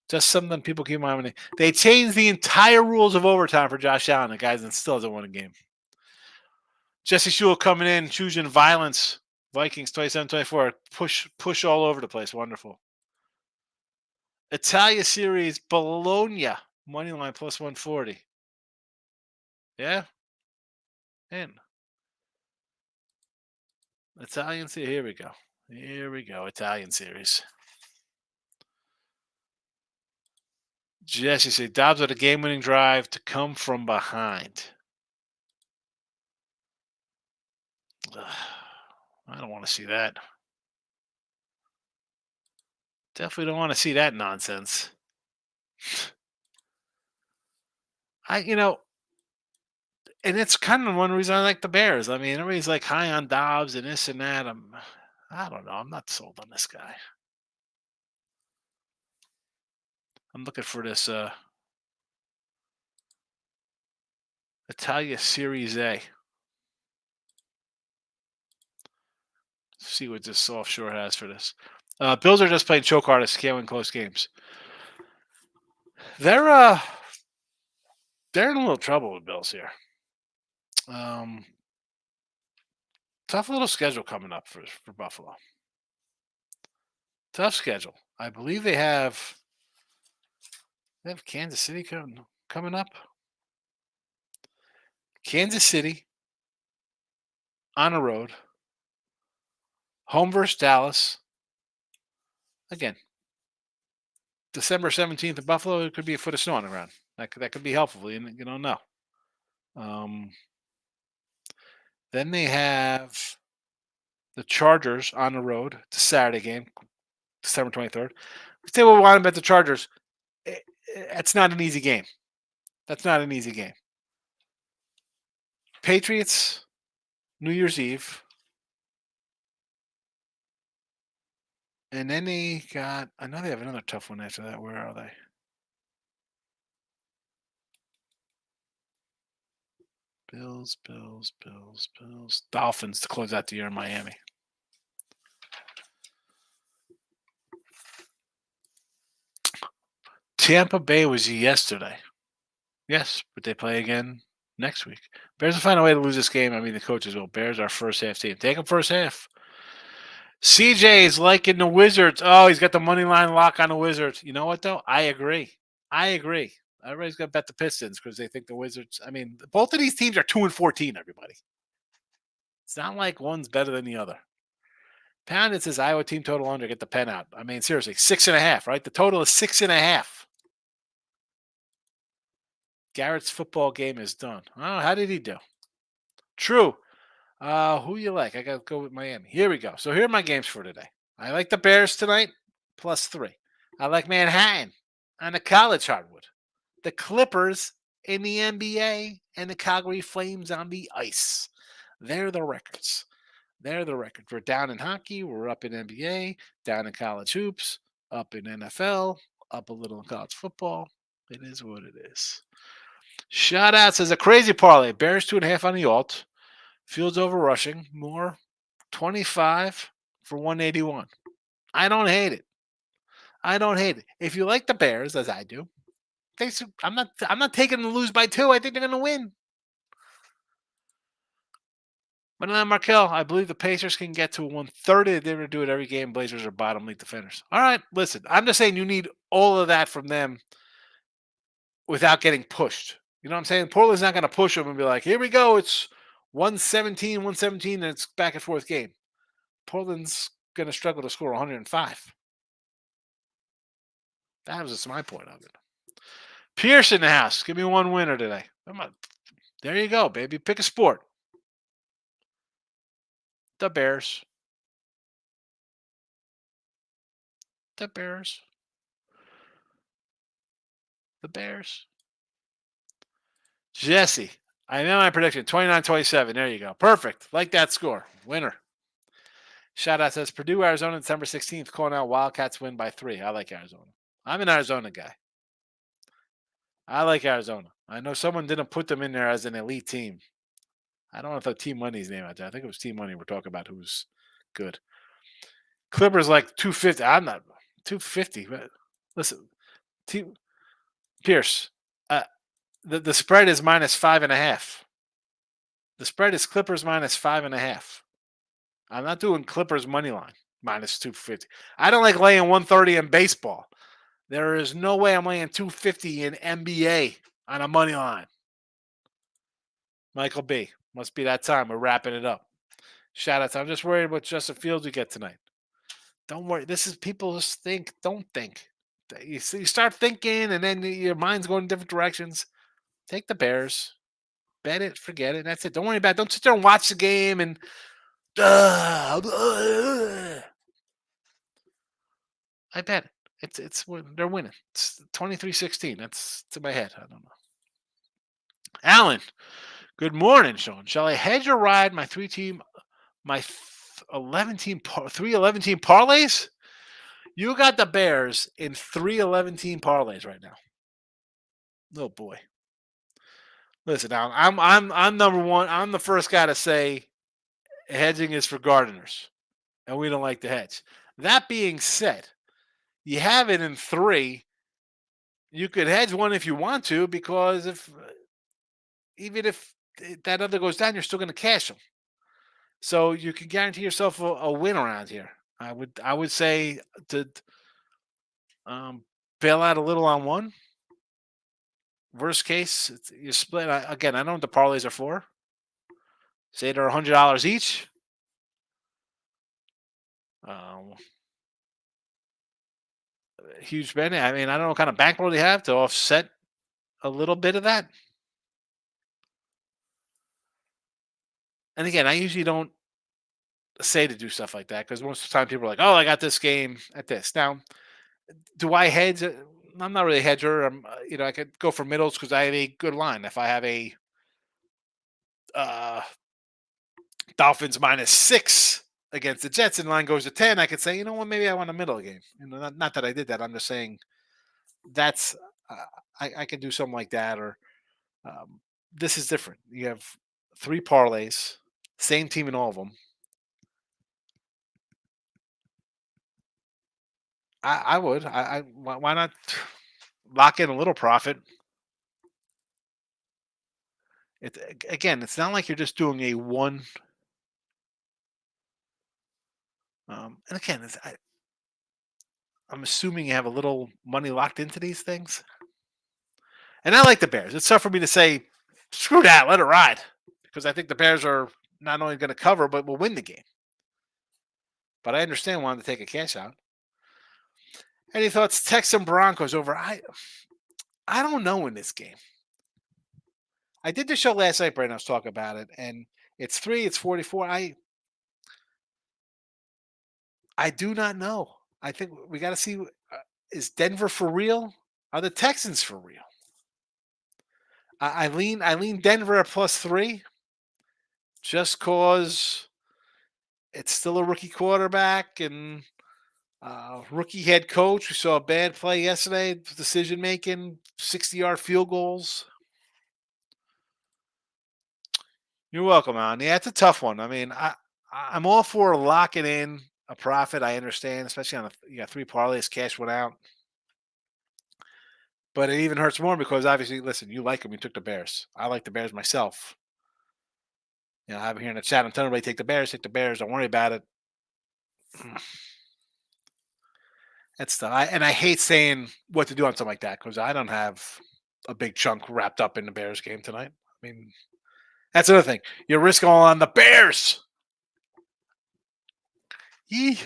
Just something people keep in mind. They changed the entire rules of overtime for Josh Allen. The guy still hasn't won a game. Jesse Shule coming in, choosing violence. Vikings 27-24. Push all over the place. Wonderful. Italia Series, Bologna. Money line plus 140. Yeah. In. Italian Series. Here we go. Here we go. Italian Series. Jesse said Dobbs with a game-winning drive to come from behind. I don't want to see that. Definitely don't want to see that nonsense. And it's kind of one reason I like the Bears. I mean, everybody's like high on Dobbs and this and that. I don't know. I'm not sold on this guy. I'm looking for this Italia Series A. See what this offshore has for this. Bills are just playing choke artists, can't win close games. They're in a little trouble with Bills here. Tough little schedule coming up for Buffalo. Tough schedule. I believe they have Kansas City coming up. Kansas City on the road. Home versus Dallas. Again, December 17th in Buffalo, it could be a foot of snow on the ground. That could be helpful. You don't know. Then they have the Chargers on the road. It's a Saturday game, December 23rd. Say what we want about the Chargers. That's not an easy game. That's not an easy game. Patriots, New Year's Eve. And then they got, I know they have another tough one after that. Where are they? Bills. Dolphins to close out the year in Miami. Tampa Bay was yesterday. Yes, but they play again next week. Bears will find a way to lose this game. I mean, the coaches will. Bears are first half team. Take them first half. CJ is liking the Wizards. Oh, he's got the money line lock on the Wizards. You know what, though? I agree. Everybody's got to bet the Pistons because they think the Wizards. I mean, both of these teams are 2-14, everybody. It's not like one's better than the other. Pound, it says Iowa team total under. Get the pen out. I mean, seriously, 6.5, right? The total is 6.5. Garrett's football game is done. Oh, how did he do? True. Who you like? I got to go with Miami. Here we go. So here are my games for today. I like the Bears tonight, +3. I like Manhattan on the college hardwood. The Clippers in the NBA and the Calgary Flames on the ice. They're the records. We're down in hockey. We're up in NBA, down in college hoops, up in NFL, up a little in college football. It is what it is. Shout out says a crazy parlay. Bears 2.5 on the alt. Fields over rushing. More 25 for 181. I don't hate it. If you like the Bears, as I do, I'm not taking them to lose by 2. I think they're going to win. But then Markel, I believe the Pacers can get to 130. They're going to do it every game. Blazers are bottom league defenders. All right, listen. I'm just saying you need all of that from them without getting pushed. You know what I'm saying? Portland's not going to push them and be like, here we go. It's 117, and it's back and forth game. Portland's going to struggle to score 105. That was just my point of it. Pierce in the house. Give me one winner today. Come on. There you go, baby. Pick a sport. The Bears. The Bears. Jesse. I know my prediction. 29-27. There you go. Perfect. Like that score. Winner. Shout out says Purdue, Arizona, December 16th. Calling out Wildcats win by 3. I like Arizona. I'm an Arizona guy. I like Arizona. I know someone didn't put them in there as an elite team. I don't know if Team Money's name out there. I think it was Team Money we're talking about who's good. Clippers like 250. I'm not 250. But listen, Team Pierce, the spread is -5.5. The spread is Clippers -5.5. I'm not doing Clippers money line -250. I don't like laying 130 in baseball. There is no way I'm laying 250 in NBA on a money line. Michael B. Must be that time. We're wrapping it up. Shout out. I'm just worried about Justin Fields we get tonight. Don't worry. This is people just think. Don't think. You start thinking, and then your mind's going in different directions. Take the Bears. Bet it. Forget it. That's it. Don't worry about it. Don't sit there and watch the game and. I bet it. It's they're winning. It's 23-16. That's to my head. I don't know. Alan. Good morning, Sean. Shall I hedge or ride my 3-11 team parlays? You got the Bears in 3-11 team parlays right now. Oh boy. Listen, now I'm number one. I'm the first guy to say hedging is for gardeners, and we don't like to hedge. That being said, you have it in 3. You could hedge one if you want to, because even if that other goes down, you're still going to cash them. So you can guarantee yourself a win around here. I would say to bail out a little on one. Worst case, you split. Again, I know what the parlays are for. Say they're $100 each. Huge bet. I mean, I don't know what kind of bankroll they have to offset a little bit of that. And again, I usually don't say to do stuff like that because most of the time people are like, oh, I got this game at this. Now, Do I hedge? I'm not really a hedger. I could go for middles because I have a good line. If I have a uh, Dolphins -6 against the Jets and line goes to 10, I could say, you know what, maybe I want a middle game. Not that I did that. I'm just saying that's uh, I can do something like that. Or this is different. You have 3 parlays, same team in all of them. I would. Why not lock in a little profit? Again, it's not like you're just doing a one. And again, I'm assuming you have a little money locked into these things. And I like the Bears. It's tough for me to say, screw that, let it ride. Because I think the Bears are not only going to cover, but will win the game. But I understand wanting to take a cash out. Any thoughts? Texans Broncos over. I don't know in this game. I did the show last night, Brandon. I was talking about it, and it's 3, it's 44. I do not know. I think we got to see. Is Denver for real? Are the Texans for real? I lean Denver at +3, just cause it's still a rookie quarterback and rookie head coach. We saw a bad play yesterday. Decision making, 60-yard field goals. You're welcome, Alan. Yeah, it's a tough one. I mean, I'm all for locking in a profit. I understand, especially on you got 3 parlays, cash went out. But it even hurts more because obviously, listen, you like them. You took the Bears. I like the Bears myself. I have here in the chat. I'm telling everybody, take the Bears. Take the Bears. Don't worry about it. That's and I hate saying what to do on something like that because I don't have a big chunk wrapped up in the Bears game tonight. I mean, that's another thing. You risk all on the Bears. Yee.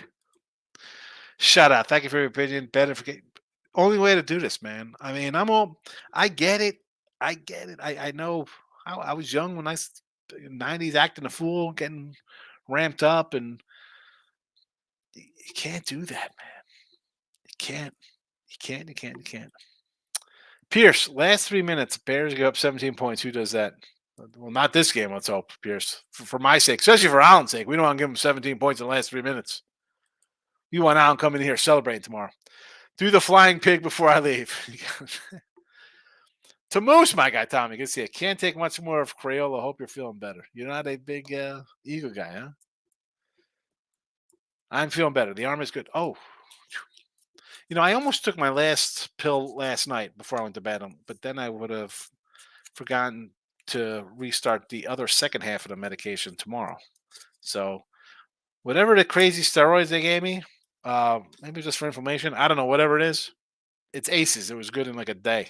Shout out. Thank you for your opinion. Better forget. Only way to do this, man. I mean, I get it. I get it. I know I was young when 90s acting a fool, getting ramped up, and you can't do that, man. You can't. You can't. Pierce, last 3 minutes, Bears give up 17 points. Who does that? Well, not this game, let's hope, Pierce. For my sake, especially for Allen's sake. We don't want to give him 17 points in the last 3 minutes. You want Allen coming in here celebrating tomorrow. Do the flying pig before I leave. To Moose, my guy, Tommy. Good to see you. Can't take much more of Crayola. Hope you're feeling better. You're not a big Eagle guy, huh? I'm feeling better. The arm is good. Oh, I almost took my last pill last night before I went to bed, but then I would have forgotten to restart the other second half of the medication tomorrow. So whatever the crazy steroids they gave me, maybe just for inflammation. I don't know. Whatever it is, it's aces. It was good in like a day.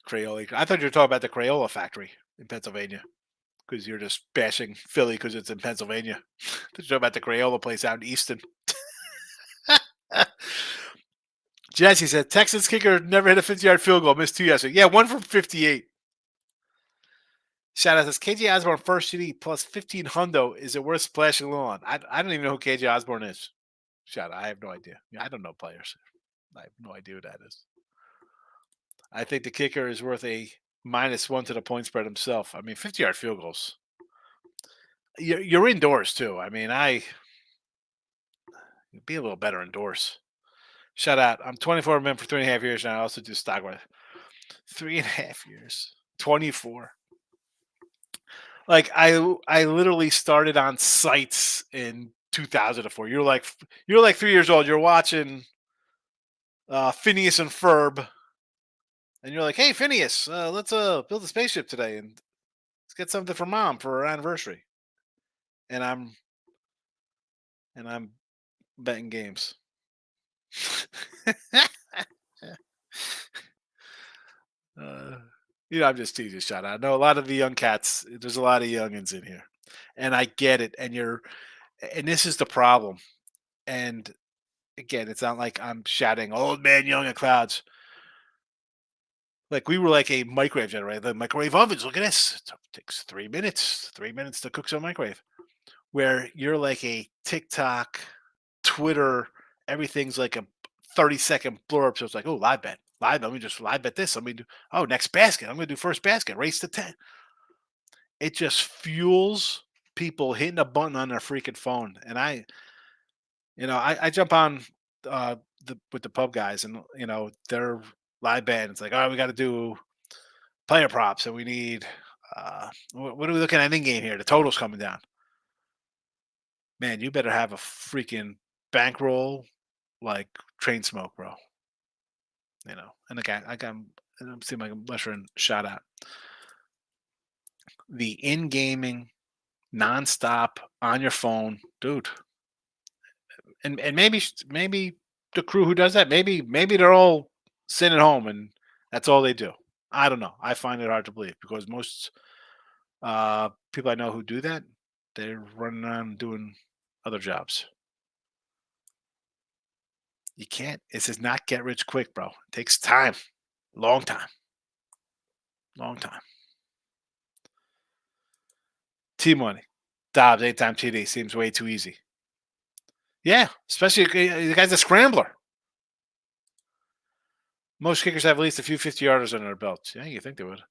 Crayola. I thought you were talking about the Crayola factory in Pennsylvania because you're just bashing Philly because it's in Pennsylvania. You're talking about the Crayola place out in Easton. Jesse said Texans kicker never hit a 50-yard field goal, missed 2 yesterday. Yeah, 1 from 58. Shout out says KJ Osborne first CD plus 15 hundo. Is it worth splashing a little on? I don't even know who KJ Osborne is. Shout out. I have no idea. I don't know players. I have no idea who that is. I think the kicker is worth a -1 to the point spread himself. I mean, 50-yard field goals. You're indoors too. I mean, be a little better indoors. Shout out. I'm 24 men for 3.5 years now. I also do stock market. 3.5 years. 24. Like I literally started on sites in 2004. You're like 3 years old. You're watching Phineas and Ferb, and you're like, "Hey, Phineas, let's build a spaceship today, and let's get something for Mom for her anniversary." And I'm betting games. I'm just teasing. Shout out. I know a lot of the young cats. There's a lot of youngins in here, and I get it. And this is the problem. And again, it's not like I'm shouting "old man, young and clouds." Like we were like a microwave generator. The microwave ovens. Look at this. It takes 3 minutes. 3 minutes to cook some microwave. Where you're like a TikTok, Twitter. Everything's like a 30-second blurb. So it's like, oh, live bet. Live. Let me just live bet this. Let me do. Oh, next basket. I'm gonna do first basket. Race to 10. It just fuels people hitting a button on their freaking phone. And I jump on with the pub guys, and they're live band. It's like, all right, we got to do player props, and we need what are we looking at in game here? The total's coming down. Man, you better have a freaking bankroll like train smoke, bro. And again, I'm seeing my mushroom shout out the in gaming nonstop on your phone, dude. And maybe the crew who does that, maybe they're all sitting at home and that's all they do. I don't know. I find it hard to believe because most people I know who do that, they're running around doing other jobs. You can't. This is not get rich quick, bro. It takes time, long time, long time. T money, Dobbs 8-time TD seems way too easy. Yeah, especially the guy's a scrambler. Most kickers have at least a few 50-yarders under their belts. Yeah, you think they would.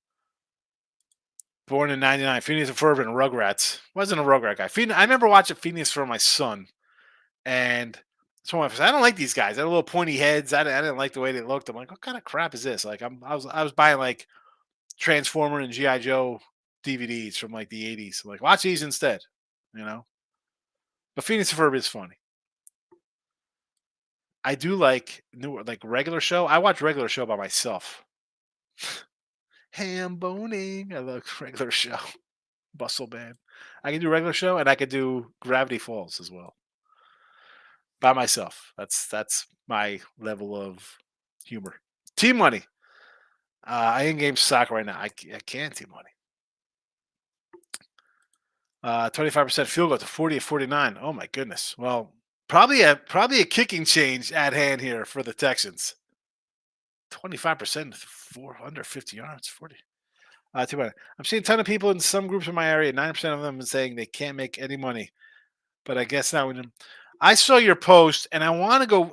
Born in '99, Phineas and Ferb and Rugrats. Wasn't a Rugrat guy. I remember watching Phineas for my son, and so I don't like these guys. They had little pointy heads. I didn't like the way they looked. I'm like, what kind of crap is this? Like, I was buying like Transformer and GI Joe DVDs from like the '80s. Like, watch these instead. But Phineas and Ferb is funny. I do like regular show. I watch regular show by myself. Ham boning. I love regular show. Bustle band. I can do regular show and I could do Gravity Falls as well. By myself. That's my level of humor. Team money. I in-game soccer right now. I can't team money. 25% field goal to 40-49. Oh my goodness. Well, probably a kicking change at hand here for the Texans. 25% for under 50 yards. 40. Too bad. I'm seeing a ton of people in some groups in my area. 9% of them are saying they can't make any money. But I guess now I saw your post, and I want to go.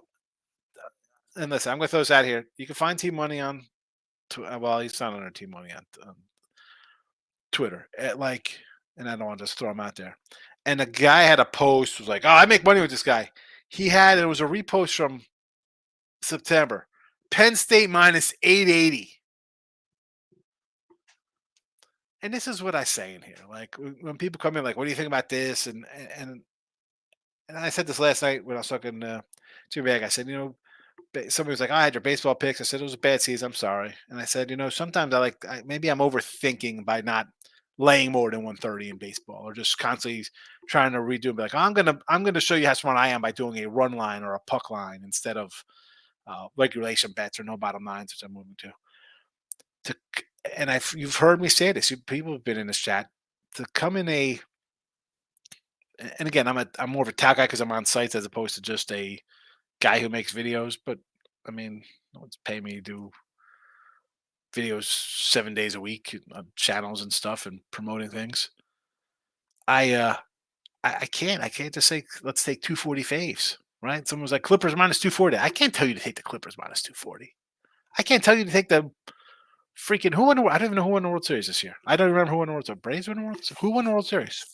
And listen, I'm going to throw this out here. You can find Team Money on. Well, he's not on our Team Money on Twitter. And I don't want to just throw him out there. And the guy had a post was like, "Oh, I make money with this guy." It was a repost from September. Penn State minus 880. And this is what I say in here. Like when people come in, like, what do you think about this? And I said this last night when I was talking to Bag. I said, somebody was like, I had your baseball picks. I said, it was a bad season. I'm sorry. And I said, sometimes maybe I'm overthinking by not laying more than 130 in baseball or just constantly trying to redo and be like, I'm going to show you how smart I am by doing a run line or a puck line instead of regulation bets or no bottom lines, which I'm moving to. And you've heard me say this. People have been in this chat to come in and again, I'm more of a tout guy because I'm on sites as opposed to just a guy who makes videos. But I mean, no one's paying me to do videos 7 days a week on channels and stuff and promoting things. I can't just say let's take 240 faves, right? Someone's like Clippers minus 240. I can't tell you to take the Clippers minus 240. I can't tell you to take the freaking who won. I don't even know who won the World Series this year. I don't remember who won the World Series. Braves won the World Series. Who won the World Series?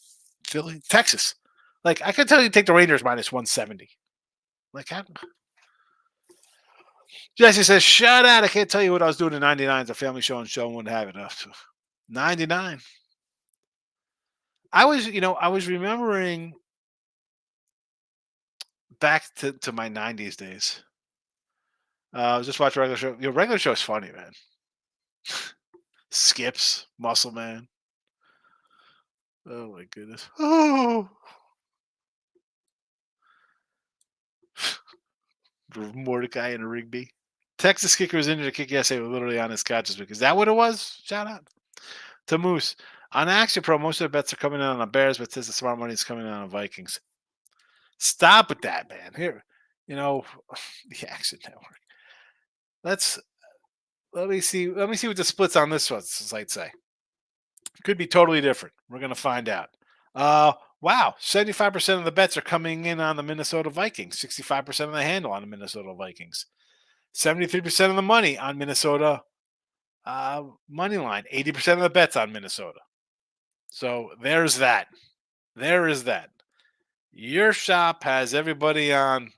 Philly, Texas. Like I could tell you to take the Rangers minus 170. Like Jesse says, shut out. I can't tell you what I was doing in 99. It's a family show and show wouldn't have it. 99. I was remembering back to my 90s days. I was just watching regular show. Regular show is funny, man. Skips, Muscle Man. Oh my goodness. Oh. Mordecai and Rigby. Texas kicker was injured to kick yesterday literally on his couch this week. Is that what it was? Shout out to Moose. On Action Pro, most of the bets are coming in on the Bears, but this is smart money is coming in on the Vikings. Stop with that, man. Here, the Action Network. Let me see. Let me see what the splits on this one site say. Could be totally different. We're gonna find out. Wow, 75% of the bets are coming in on the Minnesota Vikings. 65% of the handle on the Minnesota Vikings. 73% of the money on Minnesota money line. 80% of the bets on Minnesota. So there's that. There is that. Your shop has everybody on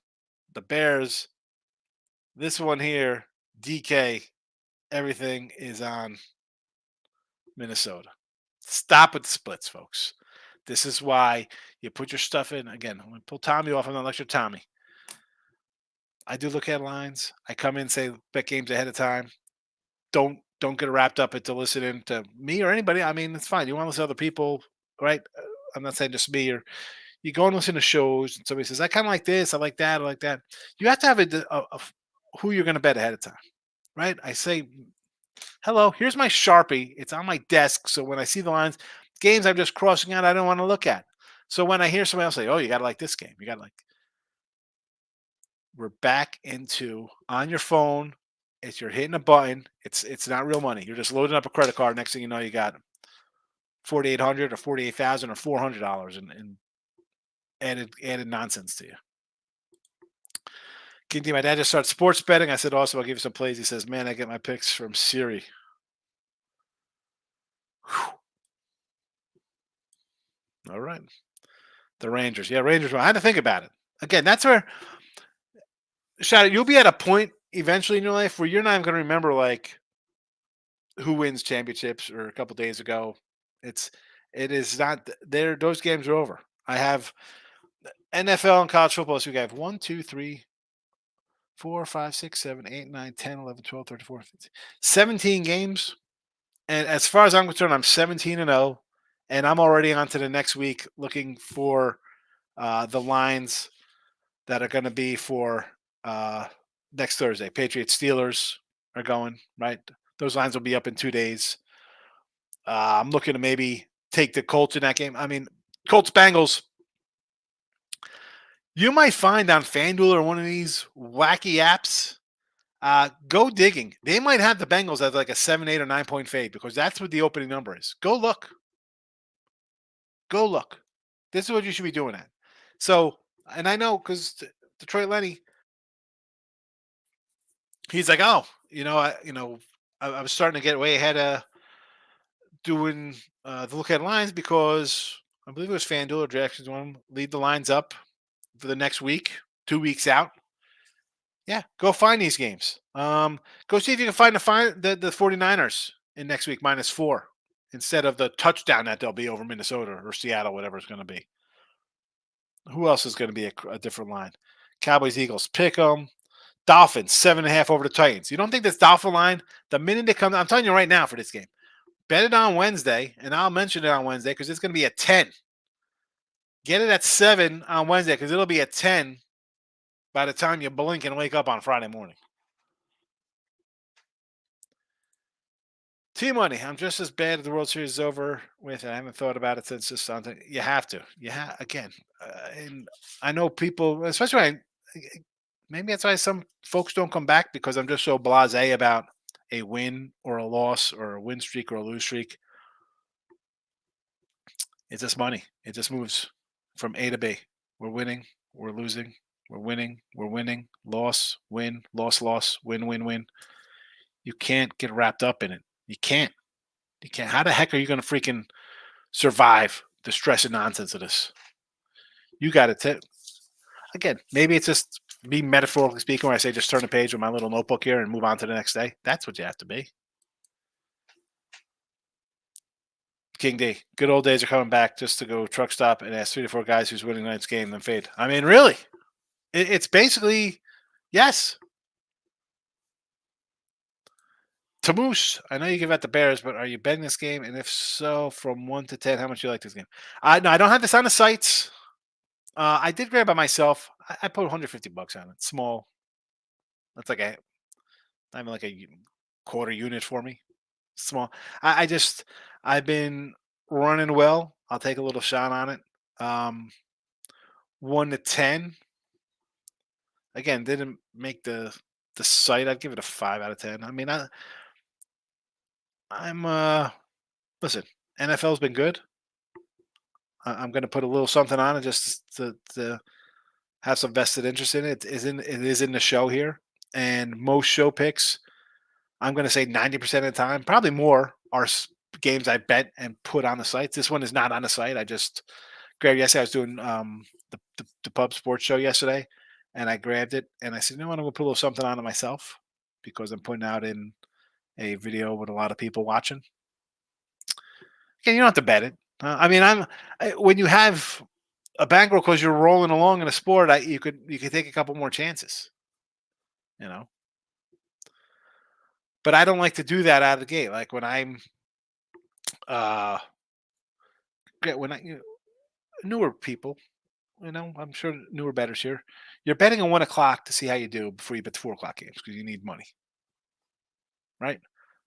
the Bears. This one here, DK, everything is on Minnesota. Stop with the splits, folks. This is why you put your stuff in. Again, I'm going to pull Tommy off. I'm not lecture Tommy. I do look at lines. I come in, say bet games ahead of time. Don't get wrapped up into listening to me or anybody. I mean, it's fine. You want to listen to other people, right? I'm not saying just me or you go and listen to shows and somebody says, I kind of like this, I like that, I like that. You have to have a who you're going to bet ahead of time, right? I say, hello, here's my Sharpie. It's on my desk. So when I see the lines, games I'm just crossing out, I don't want to look at. So when I hear somebody else say, oh, you got to like this game, you got to like, we're back into on your phone. If you're hitting a button, it's not real money. You're just loading up a credit card. Next thing you know, you got 4,800 or 48,000 or $400 in added nonsense to you. King my dad just started sports betting. I said, also, I'll give you some plays. He says, man, I get my picks from Siri. Whew. All right. The Rangers. Yeah, Rangers. I had to think about it. Again, that's where, Shad, you'll be at a point eventually in your life where you're not even going to remember, like, who wins championships or a couple days ago. It is not there. Those games are over. I have NFL and college football. So we have 1, 2, 3, 4, 5, 6, 7, 8, 9, 10, 11, 12, 13, 14, 15, 17 games. And as far as I'm concerned, I'm 17-0, and I'm already on to the next week looking for the lines that are going to be for next Thursday. Patriots Steelers are going, right? Those lines will be up in 2 days. I'm looking to maybe take the Colts in that game. I mean, Colts Bengals. You might find on FanDuel or one of these wacky apps. Go digging. They might have the Bengals as like a 7, 8, or 9 point fade because that's what the opening number is. Go look. Go look. This is what you should be doing at. So, and I know because Detroit Lenny, he's like, oh, I was starting to get way ahead of doing the look at lines because I believe it was FanDuel or Jackson's one lead the lines up for the next week, 2 weeks out. Yeah, go find these games. Go see if you can find the 49ers in next week -4 instead of the touchdown that they'll be over Minnesota or Seattle, whatever it's going to be. Who else is going to be a different line? Cowboys, Eagles, pick them. Dolphins, 7.5 over the Titans. You don't think this Dolphin line, the minute it comes, I'm telling you right now for this game, bet it on Wednesday, and I'll mention it on Wednesday because it's going to be at 10. Get it at 7 on Wednesday because it'll be at 10 by the time you blink and wake up on Friday morning. T-Money, I'm just as bad as the World Series is over with. I haven't thought about it since this Sunday. You have to. Again. And I know people, especially when maybe that's why some folks don't come back because I'm just so blasé about a win or a loss or a win streak or a lose streak. It's just money. It just moves from A to B. We're winning. We're losing. We're winning. We're winning. Loss, win, loss, loss, win, win, win. You can't get wrapped up in it. You can't. You can't. How the heck are you going to freaking survive the stress and nonsense of this? You got to again, maybe it's just me metaphorically speaking where I say just turn the page with my little notebook here and move on to the next day. That's what you have to be. King D, good old days are coming back just to go truck stop and ask 3 to 4 guys who's winning tonight's game, then fade. I mean, really? It's basically, yes. Tamoose, I know you give out the Bears, but are you betting this game? And if so, from 1 to 10, how much do you like this game? No, I don't have this on the sites. I did grab it myself. I put $150 on it. Small. That's like not even like a quarter unit for me. Small. I've been running well. I'll take a little shot on it. 1 to 10. Again, didn't make the site. I'd give it a 5 out of 10. I mean, I'm listen. NFL's been good. I'm going to put a little something on it just to have some vested interest in it. It is in the show here, and most show picks, I'm going to say 90% of the time, probably more, are games I bet and put on the site. This one is not on the site. I just grabbed yesterday. I was doing the pub sports show yesterday, and I grabbed it and I said, you know what, I'm going to put a little something on it myself because I'm putting out in a video with a lot of people watching. Again, you don't have to bet it. I mean, when you have a bankroll because you're rolling along in a sport, you could take a couple more chances, you know. But I don't like to do that out of the gate. Like when I'm uh when I newer people, I'm sure newer bettors here. You're betting on 1 o'clock to see how you do before you bet the 4 o'clock games because you need money, right?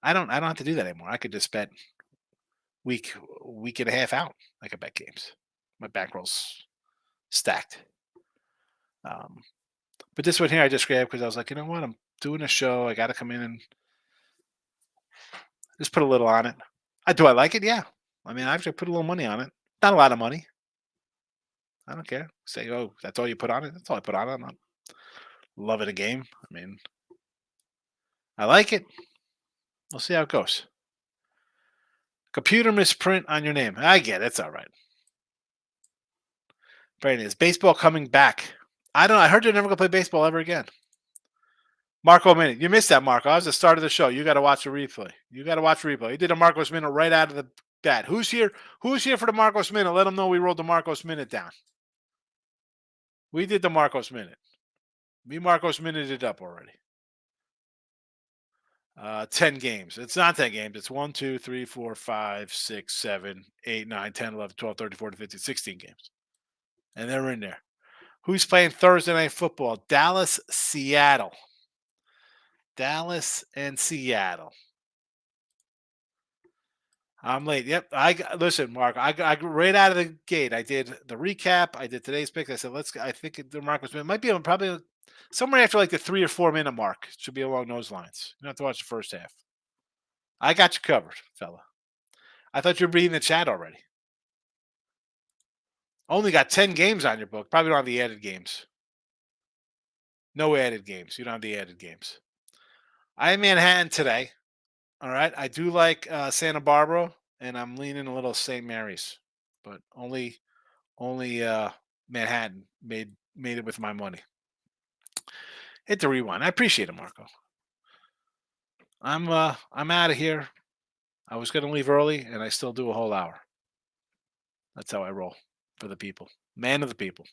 I don't have to do that anymore. I could just bet week week and a half out. I could bet games. My bankroll's stacked. Um, but this one here I just grabbed because I was like, you know what? I'm doing a show. I got to come in and just put a little on it. I like it? Yeah. I mean, I actually put a little money on it. Not a lot of money. I don't care. Say, oh, that's all you put on it. That's all I put on it. I'm not loving a game. I mean, I like it. We'll see how it goes. Computer misprint on your name. I get it. It's all right. Brandon, is baseball coming back? I don't know. I heard you're never going to play baseball ever again. Marco Minute. You missed that, Marco. I was the start of the show. You got to watch the replay. You did a Marcos Minute right out of the bat. Who's here? Who's here for the Marcos Minute? Let them know we rolled the Marcos Minute down. We did the Marcos Minute. Me Marcos Minute it up already. 10 games. It's not 10 games. It's 1, 2, 3, 4, 5, 6, 7, 8, 9, 10, 11, 12, 13, 14, 15, 16 games. And they're in there. Who's playing Thursday Night Football? Dallas, Seattle. Dallas and Seattle. I'm late. Yep. Listen, Mark. I right out of the gate. I did the recap. I did today's pick. I said, I think the Mark was might be probably somewhere after like the 3 or 4 minute mark. It should be along those lines. You don't have to watch the first half. I got you covered, fella. I thought you were reading the chat already. Only got 10 games on your book. Probably don't have the added games. No added games. You don't have the added games. I am Manhattan today. All right. I do like Santa Barbara, and I'm leaning a little St. Mary's, but only Manhattan made it with my money. Hit the rewind. I appreciate it, Marco. I'm out of here. I was going to leave early, and I still do a whole hour. That's how I roll for the people. Man of the people.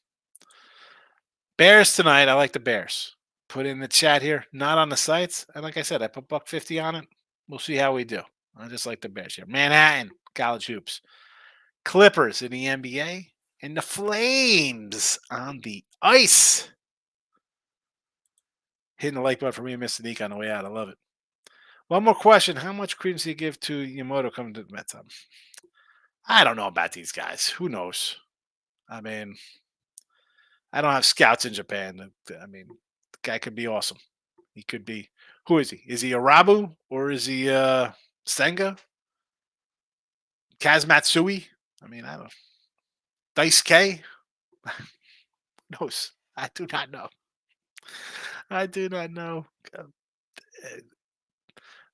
Bears tonight. I like the Bears. Put in the chat here. Not on the sites. And like I said, I put $1.50 on it. We'll see how we do. I just like the Bears here. Manhattan, college hoops. Clippers in the NBA. And the Flames on the ice. Hitting the like button for me and Mr. Neek on the way out. I love it. One more question. How much credence do you give to Yamamoto coming to the Mets? I don't know about these guys. Who knows? I mean, I don't have scouts in Japan. I mean, the guy could be awesome. He could be. Who is he? Is he Arabu or is he Senga? Kaz Matsui? I mean, I don't. Dice K? Who knows? I do not know. I do not know.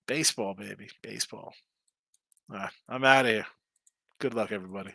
Baseball, baby. Baseball. I'm out of here. Good luck, everybody.